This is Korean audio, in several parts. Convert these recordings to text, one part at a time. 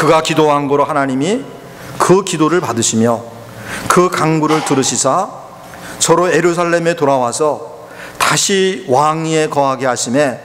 그가 기도한 거로 하나님이 그 기도를 받으시며 그 간구를 들으시사 저로 예루살렘에 돌아와서 다시 왕위에 거하게 하심에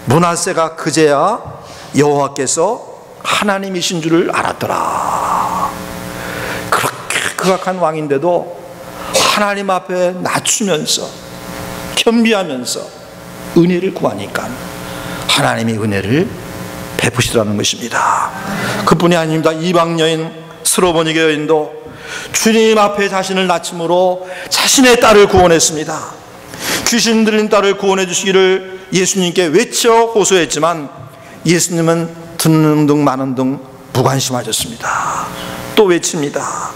므낫세가 그제야 여호와께서 하나님이신 줄을 알았더라. 그렇게 극악한 왕인데도 하나님 앞에 낮추면서 겸비하면서 은혜를 구하니까 하나님이 은혜를 베푸시더라는 것입니다. 그뿐이 아닙니다. 이방 여인 스로보니게 여인도 주님 앞에 자신을 낮춤으로 자신의 딸을 구원했습니다. 귀신 들린 딸을 구원해 주시기를 예수님께 외쳐 호소했지만 예수님은 듣는 등 마는 등 무관심하셨습니다. 또 외칩니다.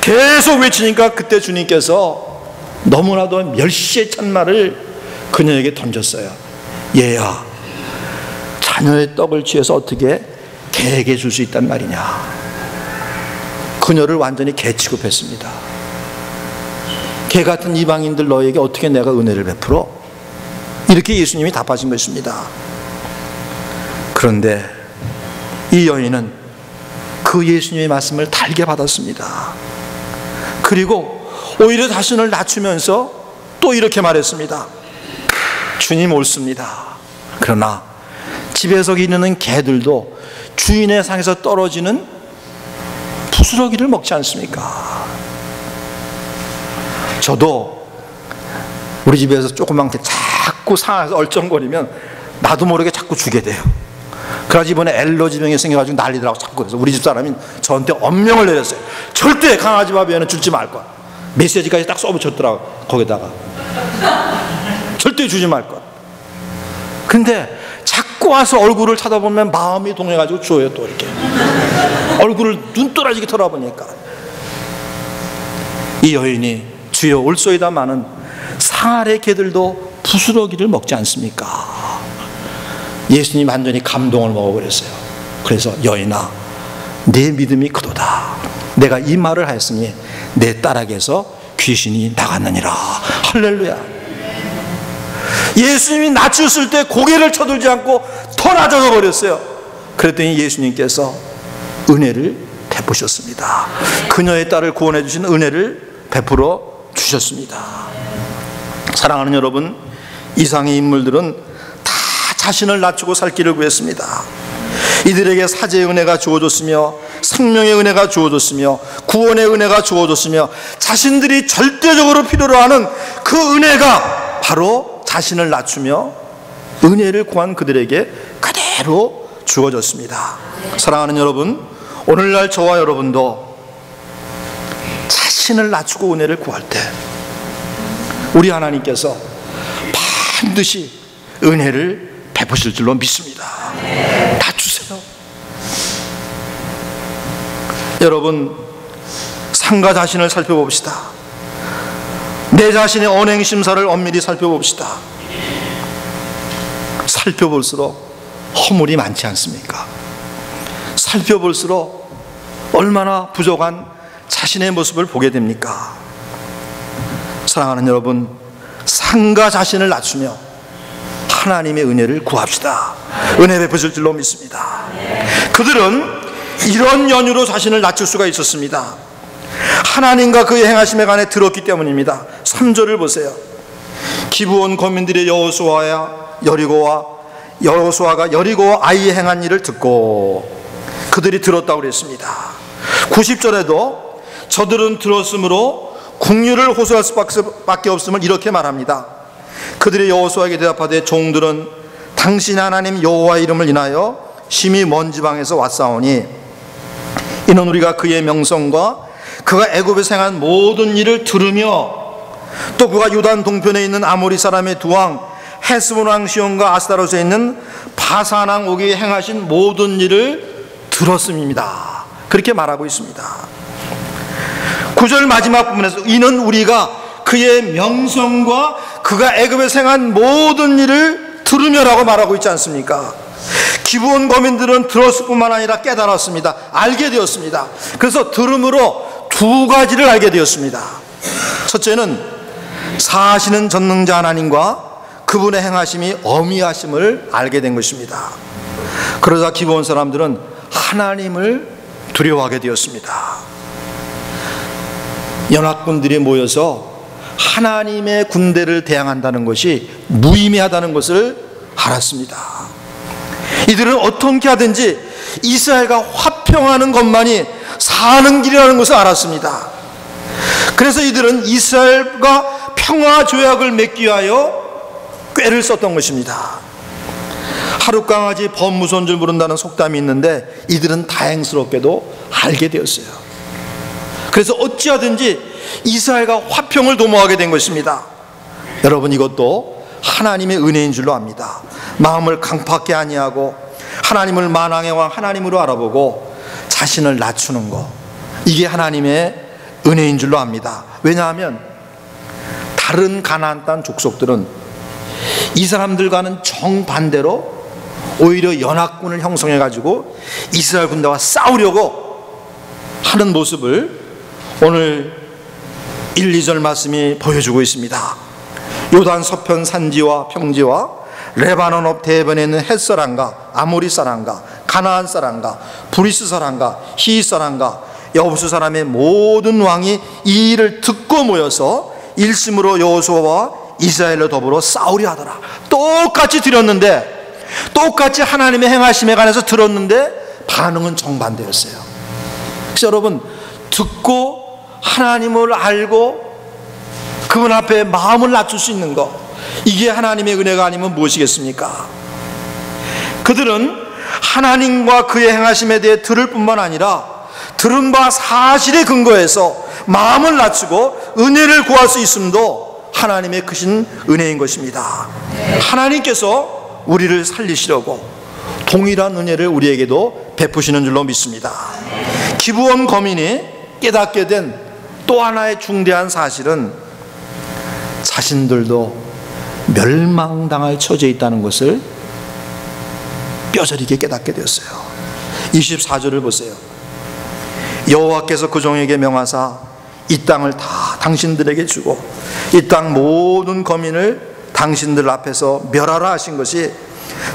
계속 외치니까 그때 주님께서 너무나도 멸시의 찬말을 그녀에게 던졌어요. 얘야, 자녀의 떡을 취해서 어떻게 개에게 줄 수 있단 말이냐. 그녀를 완전히 개 취급했습니다. 개 같은 이방인들 너에게 어떻게 내가 은혜를 베풀어? 이렇게 예수님이 답하신 것입니다. 그런데 이 여인은 그 예수님의 말씀을 달게 받았습니다. 그리고 오히려 자신을 낮추면서 또 이렇게 말했습니다. 주님 옳습니다. 그러나 집에서 기르는 개들도 주인의 상에서 떨어지는 부스러기를 먹지 않습니까? 저도 우리 집에서 조그만 게 자꾸 상해서 얼쩡거리면 나도 모르게 자꾸 주게 돼요. 그래서 이번에 엘러지병이 생겨가지고 난리더라고 자꾸. 그래서 우리 집 사람이 저한테 엄명을 내렸어요. 절대 강아지 밥에는 줄지 말 거야. 메시지까지 딱 써붙였더라고 거기다가. 절대 주지 말 거야. 근데 자꾸 와서 얼굴을 쳐다보면 마음이 동해가지고 줘요. 또 이렇게 얼굴을 눈도라지게 쳐다보니까 이 여인이 주여 올소이다마는 상아래 개들도 부스러기를 먹지 않습니까? 예수님 완전히 감동을 먹어버렸어요. 그래서 여인아, 내 믿음이 크도다. 내가 이 말을 하였으니 내 딸에게서 귀신이 나갔느니라. 할렐루야. 예수님이 낮추셨을 때 고개를 쳐들지 않고 더 낮아져 버렸어요. 그랬더니 예수님께서 은혜를 베푸셨습니다. 그녀의 딸을 구원해 주신 은혜를 베풀어 주셨습니다. 사랑하는 여러분, 이상의 인물들은 다 자신을 낮추고 살 길을 구했습니다. 이들에게 사제의 은혜가 주어졌으며 생명의 은혜가 주어졌으며 구원의 은혜가 주어졌으며 자신들이 절대적으로 필요로 하는 그 은혜가 바로 자신을 낮추며 은혜를 구한 그들에게 그대로 주어졌습니다. 사랑하는 여러분, 오늘날 저와 여러분도 자신을 낮추고 은혜를 구할 때 우리 하나님께서 반드시 은혜를 베푸실 줄로 믿습니다. 낮추세요. 여러분, 상가 자신을 살펴봅시다. 내 자신의 언행 심사를 엄밀히 살펴봅시다. 살펴볼수록 허물이 많지 않습니까? 살펴볼수록 얼마나 부족한 자신의 모습을 보게 됩니까? 사랑하는 여러분, 상가 자신을 낮추며 하나님의 은혜를 구합시다. 은혜 베푸실 줄로 믿습니다. 그들은 이런 연유로 자신을 낮출 수가 있었습니다. 하나님과 그의 행하심에 관해 들었기 때문입니다. 3절을 보세요. 기브온 거민들의 여호수아가 여리고와 아이의 행한 일을 듣고 그들이 들었다고 그랬습니다. 90절에도 저들은 들었으므로 국류를 호소할 수밖에 없음을 이렇게 말합니다. 그들이 여호수아에게 대답하되 종들은 당신 하나님 여호와의 이름을 인하여 심히 먼 지방에서 왔사오니 이는 우리가 그의 명성과 그가 애굽에서 행한 모든 일을 들으며 또 그가 요단 동편에 있는 아모리 사람의 두 왕 헤스본 왕 시온과 아스타롯에 있는 바산 왕 오기에 행하신 모든 일을 들었음입니다. 그렇게 말하고 있습니다. 9절 마지막 부분에서 이는 우리가 그의 명성과 그가 애굽에서 행한 모든 일을 들으며라고 말하고 있지 않습니까? 기브온 거민들은 들었을 뿐만 아니라 깨달았습니다. 알게 되었습니다. 그래서 들음으로 두 가지를 알게 되었습니다. 첫째는 사시는 전능자 하나님과 그분의 행하심이 어미하심을 알게 된 것입니다. 그러자 기브온 사람들은 하나님을 두려워하게 되었습니다. 연합군들이 모여서 하나님의 군대를 대항한다는 것이 무의미하다는 것을 알았습니다. 이들은 어떻게 하든지 이스라엘과 화평하는 것만이 사는 길이라는 것을 알았습니다. 그래서 이들은 이스라엘과 평화 조약을 맺기 위하여 꾀를 썼던 것입니다. 하룻강아지 범무서운 줄 모른다는 속담이 있는데 이들은 다행스럽게도 알게 되었어요. 그래서 어찌하든지 이스라엘과 화평을 도모하게 된 것입니다. 여러분, 이것도 하나님의 은혜인 줄로 압니다. 마음을 강팍게 아니하고 하나님을 만왕의 왕 하나님으로 알아보고 자신을 낮추는 것, 이게 하나님의 은혜인 줄로 압니다. 왜냐하면 다른 가나안 땅 족속들은 이 사람들과는 정반대로 오히려 연합군을 형성해 가지고 이스라엘 군대와 싸우려고 하는 모습을 오늘 1, 2절 말씀이 보여주고 있습니다. 요단 서편 산지와 평지와 레바논 업 대변에 있는 헷 사람과 아모리 사람과 가나안 사람과 브리스 사람과 히 사람과 여부수 사람의 모든 왕이 이 일을 듣고 모여서 일심으로 여호수아와 이스라엘로 더불어 싸우려 하더라. 똑같이 들었는데, 똑같이 하나님의 행하심에 관해서 들었는데 반응은 정반대였어요. 그래서 여러분, 듣고 하나님을 알고 그분 앞에 마음을 낮출 수 있는 것, 이게 하나님의 은혜가 아니면 무엇이겠습니까? 그들은 하나님과 그의 행하심에 대해 들을 뿐만 아니라 들은 바 사실에 근거해서 마음을 낮추고 은혜를 구할 수 있음도 하나님의 크신 은혜인 것입니다. 하나님께서 우리를 살리시려고 동일한 은혜를 우리에게도 베푸시는 줄로 믿습니다. 기브온 거민이 깨닫게 된 또 하나의 중대한 사실은 자신들도 멸망당할 처지에 있다는 것을 뼈저리게 깨닫게 되었어요. 24절을 보세요. 여호와께서 그 종에게 명하사 이 땅을 다 당신들에게 주고 이 땅 모든 거민을 당신들 앞에서 멸하라 하신 것이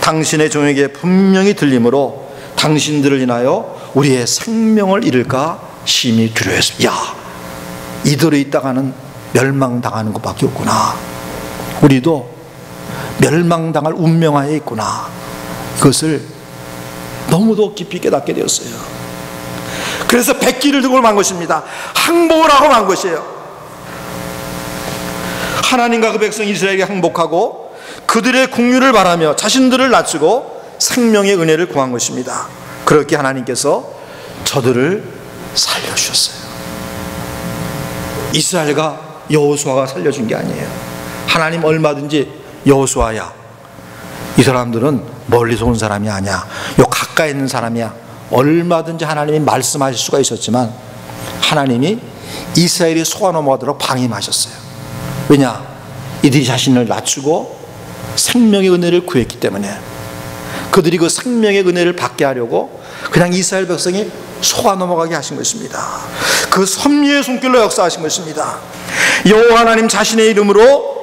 당신의 종에게 분명히 들림으로 당신들을 인하여 우리의 생명을 잃을까 심히 두려워했습니다. 야, 이대로 있다가는 멸망당하는 것밖에 없구나. 우리도 멸망당할 운명하에 있구나. 그것을 너무도 깊이 깨닫게 되었어요. 그래서 백기를 들고 만 것입니다. 항복을 하고 만 것이에요. 하나님과 그 백성 이스라엘에게 항복하고 그들의 긍휼을 바라며 자신들을 낮추고 생명의 은혜를 구한 것입니다. 그렇게 하나님께서 저들을 살려주셨어요. 이스라엘과 여호수아가 살려준 게 아니에요. 하나님 얼마든지 여호수아야, 이 사람들은 멀리서 온 사람이 아니야, 요 가까이 있는 사람이야, 얼마든지 하나님이 말씀하실 수가 있었지만 하나님이 이스라엘이 속아 넘어가도록 방임하셨어요. 왜냐? 이들이 자신을 낮추고 생명의 은혜를 구했기 때문에. 그들이 그 생명의 은혜를 받게 하려고 그냥 이스라엘 백성이 속아 넘어가게 하신 것입니다. 그 섭리의 손길로 역사하신 것입니다. 여호와 하나님 자신의 이름으로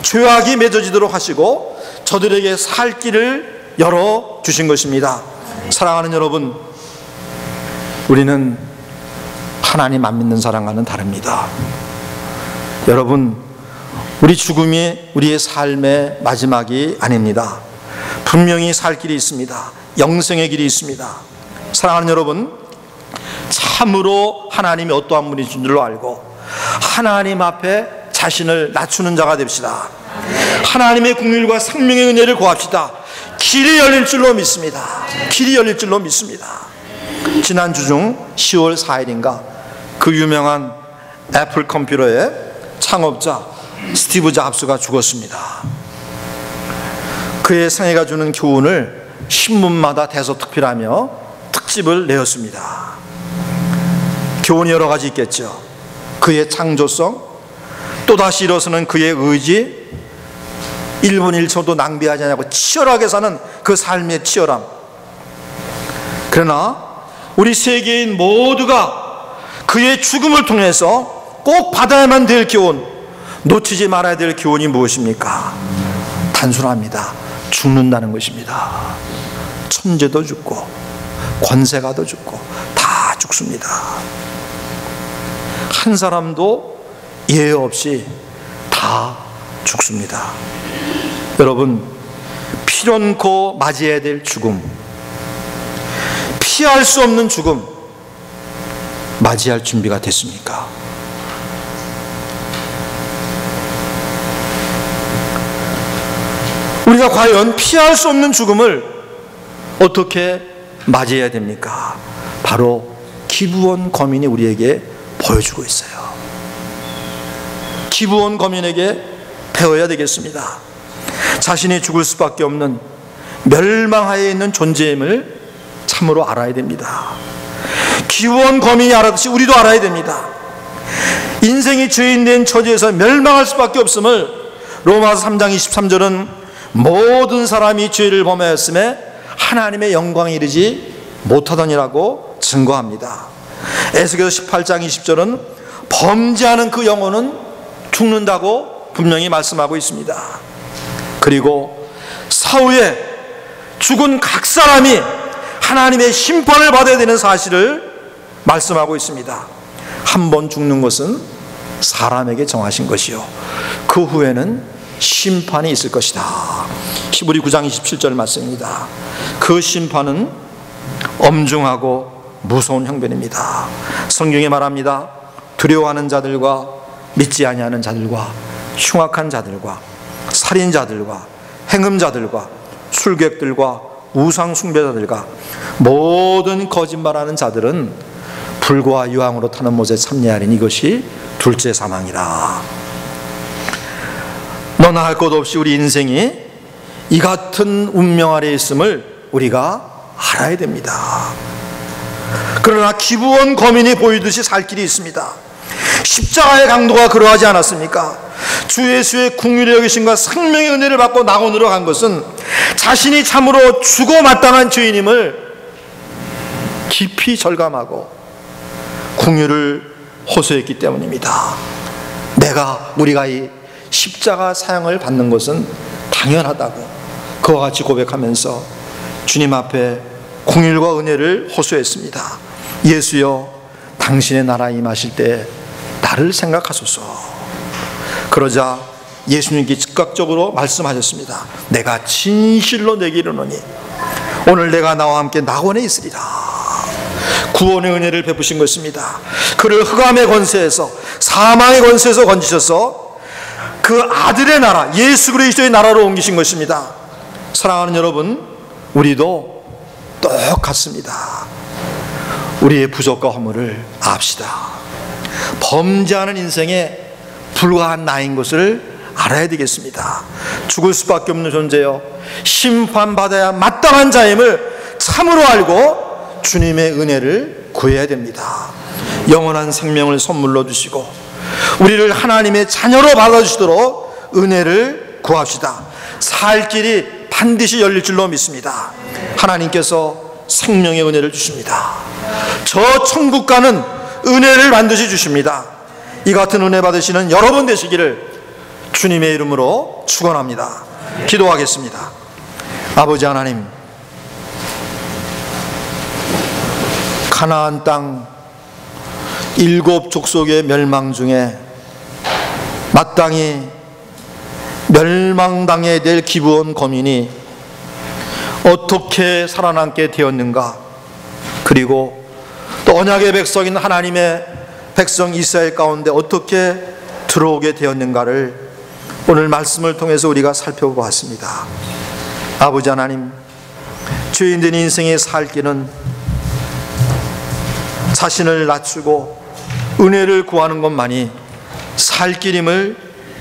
죄악이 맺어지도록 하시고 저들에게 살 길을 열어주신 것입니다. 사랑하는 여러분, 우리는 하나님 안 믿는 사람과는 다릅니다. 여러분, 우리 죽음이 우리의 삶의 마지막이 아닙니다. 분명히 살 길이 있습니다. 영생의 길이 있습니다. 사랑하는 여러분, 참으로 하나님이 어떠한 분이신 줄로 알고 하나님 앞에 자신을 낮추는 자가 됩시다. 하나님의 긍휼과 생명의 은혜를 구합시다. 길이 열릴 줄로 믿습니다. 길이 열릴 줄로 믿습니다. 지난주 중 10월 4일인가 그 유명한 애플 컴퓨터의 창업자 스티브 잡스가 죽었습니다. 그의 생애가 주는 교훈을 신문마다 대서특필하며 특집을 내었습니다. 교훈이 여러 가지 있겠죠. 그의 창조성, 또다시 일어서는 그의 의지, 1분 1초도 낭비하지 않고 치열하게 사는 그 삶의 치열함. 그러나 우리 세계인 모두가 그의 죽음을 통해서 꼭 받아야만 될 교훈, 놓치지 말아야 될 교훈이 무엇입니까? 단순합니다. 죽는다는 것입니다. 천재도 죽고 권세가도 죽고 다 죽습니다. 한 사람도 예외 없이 다 죽습니다. 여러분, 필연코 맞이해야 될 죽음, 피할 수 없는 죽음 맞이할 준비가 됐습니까? 우리가 과연 피할 수 없는 죽음을 어떻게 맞이해야 됩니까? 바로 기브온 거민이 우리에게 보여주고 있어요. 기브온 거민에게 배워야 되겠습니다. 자신이 죽을 수밖에 없는 멸망하에 있는 존재임을 참으로 알아야 됩니다. 기브온 거민이 알았듯이 우리도 알아야 됩니다. 인생이 죄인된 처지에서 멸망할 수밖에 없음을 로마서 3장 23절은 모든 사람이 죄를 범하였음에 하나님의 영광에 이르지 못하더니라고 증거합니다. 에스겔서 18장 20절은 범죄하는 그 영혼은 죽는다고 분명히 말씀하고 있습니다. 그리고 사후에 죽은 각 사람이 하나님의 심판을 받아야 되는 사실을 말씀하고 있습니다. 한 번 죽는 것은 사람에게 정하신 것이요, 그 후에는 심판이 있을 것이다. 히브리 9장 27절 말씀입니다. 그 심판은 엄중하고 무서운 형편입니다. 성경에 말합니다. 두려워하는 자들과 믿지 아니하는 자들과 흉악한 자들과 살인자들과 행음자들과 술객들과 우상 숭배자들과 모든 거짓말하는 자들은 불과 유황으로 타는 못에 참여하리니 이것이 둘째 사망이라. 너나 할 것 없이 우리 인생이 이 같은 운명 아래에 있음을 우리가 알아야 됩니다. 그러나 기브온 거민이 보이듯이 살 길이 있습니다. 십자가의 강도가 그러하지 않았습니까? 주 예수의 긍휼의 여기심과 생명의 은혜를 받고 낙원으로 간 것은 자신이 참으로 죽어 마땅한 죄인임을 깊이 절감하고 긍휼을 호소했기 때문입니다. 우리가 이 십자가 사형을 받는 것은 당연하다고 그와 같이 고백하면서 주님 앞에 긍휼과 은혜를 호소했습니다. 예수여, 당신의 나라 임하실 때 나를 생각하소서. 그러자 예수님께 즉각적으로 말씀하셨습니다. 내가 진실로 내게 이르노니 오늘 내가 나와 함께 낙원에 있으리라. 구원의 은혜를 베푸신 것입니다. 그를 흑암의 권세에서, 사망의 권세에서 건지셔서 그 아들의 나라, 예수 그리스도의 나라로 옮기신 것입니다. 사랑하는 여러분, 우리도 똑같습니다. 우리의 부족과 허물을 압시다. 범죄하는 인생에 불과한 나인 것을 알아야 되겠습니다. 죽을 수밖에 없는 존재요, 심판받아야 마땅한 자임을 참으로 알고 주님의 은혜를 구해야 됩니다. 영원한 생명을 선물로 주시고 우리를 하나님의 자녀로 받아주시도록 은혜를 구합시다. 살 길이 반드시 열릴 줄로 믿습니다. 하나님께서 생명의 은혜를 주십니다. 저 천국 가는 은혜를 반드시 주십니다. 이 같은 은혜 받으시는 여러분 되시기를 주님의 이름으로 축원합니다. 기도하겠습니다. 아버지 하나님, 가나안 땅 7 족속의 멸망 중에 마땅히 멸망당해야 될 기브온 거민이 어떻게 살아남게 되었는가, 그리고 또 언약의 백성인 하나님의 백성 이스라엘 가운데 어떻게 들어오게 되었는가를 오늘 말씀을 통해서 우리가 살펴보았습니다. 아버지 하나님, 죄인된 인생의 살 길은 자신을 낮추고 은혜를 구하는 것만이 살 길임을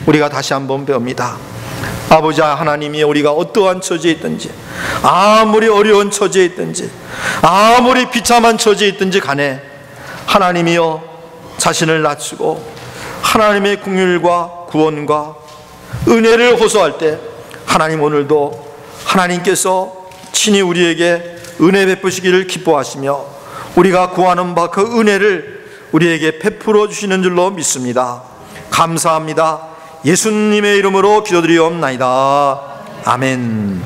우리가 다시 한번 배웁니다. 아버지 하나님이 우리가 어떠한 처지에 있든지, 아무리 어려운 처지에 있든지, 아무리 비참한 처지에 있든지 간에 하나님이여 자신을 낮추고 하나님의 긍휼과 구원과 은혜를 호소할 때 하나님 오늘도 하나님께서 친히 우리에게 은혜 베푸시기를 기뻐하시며 우리가 구하는 바 그 은혜를 우리에게 베풀어 주시는 줄로 믿습니다. 감사합니다. 예수님의 이름으로 기도드리옵나이다. 아멘.